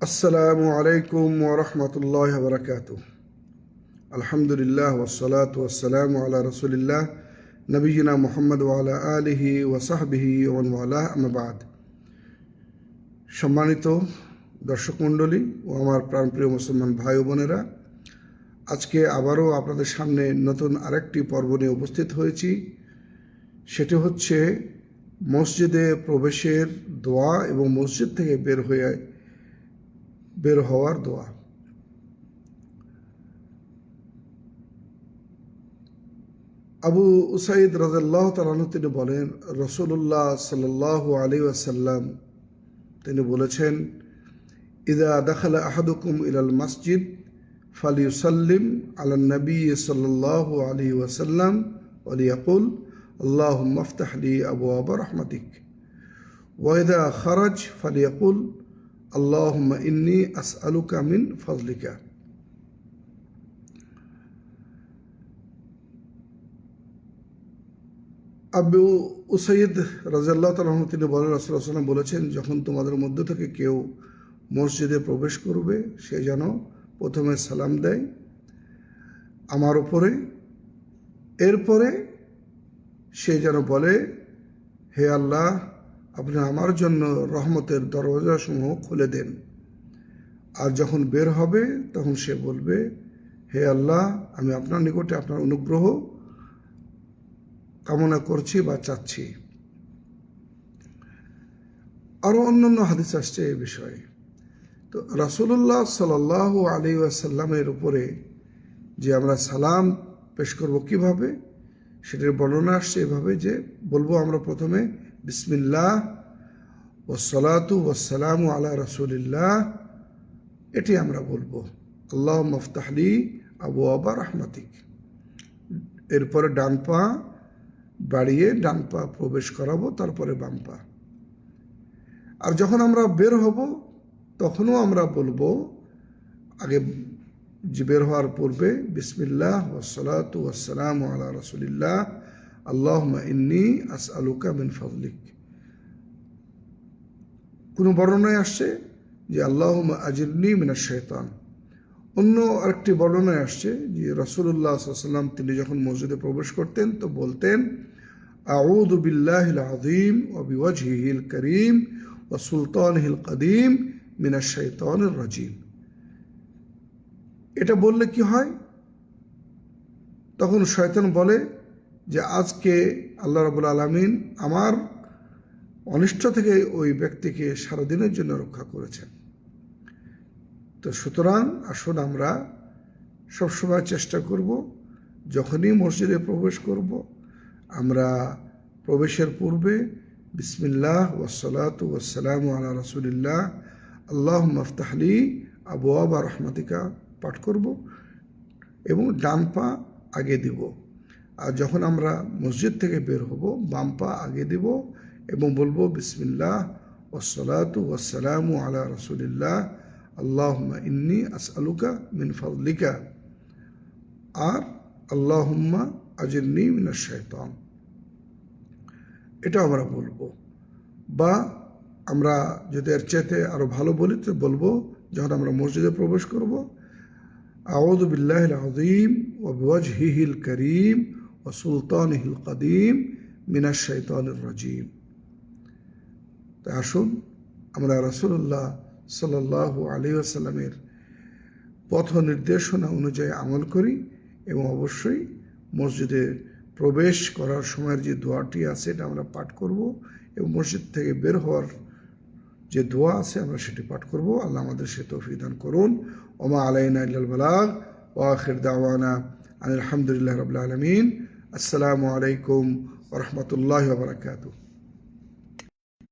আসসালামু আলাইকুম ওয়া রাহমাতুল্লাহি ওয়া বারাকাতুহু। আলহামদুলিল্লাহ ওয়াসসালাতু ওয়াসসালামু আলা রাসূলিল্লাহ নবিয়িনা মুহাম্মদ ওয়া আলা আলিহি ওয়া সাহবিহি ওয়া মান ওয়ালাহ, আম্মা বা'দ। সম্মানিত দর্শক মণ্ডলী ও আমার প্রাণপ্রিয় মুসলমান ভাই ও বোনেরা, আজকে আবারও আপনাদের সামনে নতুন আরেকটি পর্ব নিয়ে উপস্থিত হয়েছি। সেটি হচ্ছে মসজিদে প্রবেশের দোয়া এবং মসজিদ থেকে বের হওয়ার দোয়া। আবু উসাইদ রাদিয়াল্লাহু তাআলা আনহু তিনি বলেন, রাসূলুল্লাহ সাল্লাল্লাহু আলাইহি ওয়াসাল্লাম তিনি বলেছেন, ইযা দাখালা আহাদুকুম ইলাল মসজিদ ফালিয়ুসাল্লিম আলান নবী সাল্লাল্লাহু আলাইহি ওয়াসাল্লাম ওয়া লিয়াকুল আল্লাহুম্মা ইফতাহ লি আবওয়াব রাহমাতিক ওয়া ইযা খারাজ ফালিয়াকুল আল্লাহুম্মা ইন্নী আসআলুকা মিন ফাযলিকা। আবু উসাইদ রাদিয়াল্লাহু তাআলা আনহু তিনি বলেন, রাসূলুল্লাহ সাল্লাল্লাহু আলাইহি ওয়াসাল্লাম বলেছেন, যখন তোমাদের মধ্য থেকে কেউ মসজিদে প্রবেশ করবে সে যেন প্রথমে সালাম দেয় আমার উপরে, এরপরে সে যেন বলে, হে আল্লাহ, আপনি আমার জন্য রহমতের দরওয়াজাসমূহ খুলে দেন। আর যখন বের হবে তখন সে বলবে, হে আল্লাহ, আমি আপনার নিকটে আপনার অনুগ্রহ কামনা করছি বা চাচ্ছি। আরও অন্যান্য হাদিস আসছে এই বিষয়ে। তো রাসূলুল্লাহ সাল্লাল্লাহু আলাইহি ওয়াসাল্লামের উপরে যে আমরা সালাম পেশ করব কিভাবে, সেটার বর্ণনা আসছে এভাবে যে বলবো আমরা প্রথমে বিসমিল্লাহ ওয়াসসালাতু ওয়াসসালামু আলা রাসূলিল্লাহ, এটি আমরা বলবো। আল্লাহুম্মা ইফতাহ লি আবওয়াব রাহমাতিক। এরপরে ডান পা বাড়িয়ে ডান পা প্রবেশ করাবো, তারপরে বাম পা। আর যখন আমরা বের হব তখনও আমরা বলবো, আগে যে বের হওয়ার পূর্বে বিসমিল্লাহ ওয়াসসালাতু ওয়াসসালামু আলা রাসূলিল্লাহ আল্লাহুম্মা ইন্নী আসআলুকা মিন ফাযলিক। কোনো বর্ণনায় আসছে যে আল্লাহুম্মা আজিরনি মিনাশ শাইতান। অন্য আরেকটি বর্ণনায় আসছে যে রাসূলুল্লাহ সাল্লাল্লাহু আলাইহি ওয়াসাল্লাম তিনি যখন মসজিদে প্রবেশ করতেন তো বলতেন, আউযু বিল্লাহিল আযীম ওয়া বিওয়াজহিহিল কারীম ওয়া সুলতানিহিল কাদীম মিনাশ শাইতানির রাজীম। এটা বললে কি হয়, তখন শয়তান বলে যে আজকে আল্লাহ রাব্বুল আলামিন আমার অনিষ্ট থেকে ওই ব্যক্তিকে সারাদিনের জন্য রক্ষা করেছেন। তো সুতরাং আসুন আমরা সবসময় চেষ্টা করব, যখনই মসজিদে প্রবেশ করব আমরা প্রবেশের পূর্বে বিসমিল্লাহ ওয়াসসালাতু ওয়াসসালামু আলা রাসূলিল্লাহ আল্লাহুম্মা ইফতাহ লি আবওয়াব রাহমাতিকা পাঠ করব এবং ডান পা আগে দিব। আর যখন আমরা মসজিদ থেকে বের হব বাম পা আগে দিব এবং বলবো বিসমিল্লাহ ওয়াসসালাতু ওয়াসসালামু আলা রাসূলিল্লাহ আল্লাহুম্মা ইন্নী আসআলুকা মিন ফাযলিকা, আর আল্লাহুম্মা আজিরনি মিনাশ শাইতান, এটা আমরা বলবো। বা আমরা যদি এর চাইতে আরো ভালো বলি তো বলবো, যখন আমরা মসজিদে প্রবেশ করব, আউযু বিল্লাহিল আযীম ওয়া বিওয়াজহিহিল কারীম ওয়া সুলতানিহিল কাদীম মিনাশ শাইতানির রাজীম। তাই আসুন আমরা রাসূলুল্লাহ সাল্লাল্লাহু আলাইহি ওয়াসাল্লামের পথ নির্দেশনা অনুযায়ী আমল করি এবং অবশ্যই মসজিদে প্রবেশ করার সময়ের যে দোয়াটি আছে এটা আমরা পাঠ করব এবং মসজিদ থেকে বের হওয়ার যে দোয়া আছে আমরা সেটি পাঠ করব। আল্লাহ আমাদের সে তৌফিক দান করুন। ওমা আলাইনা ইল্লাল বালাগ ওয়া আখির দাওয়ানা আনিল হামদুলিল্লাহি রাব্বিল আলামিন। আসসালামু আলাইকুম ওয়া রাহমাতুল্লাহি ওয়া বারাকাতুহু।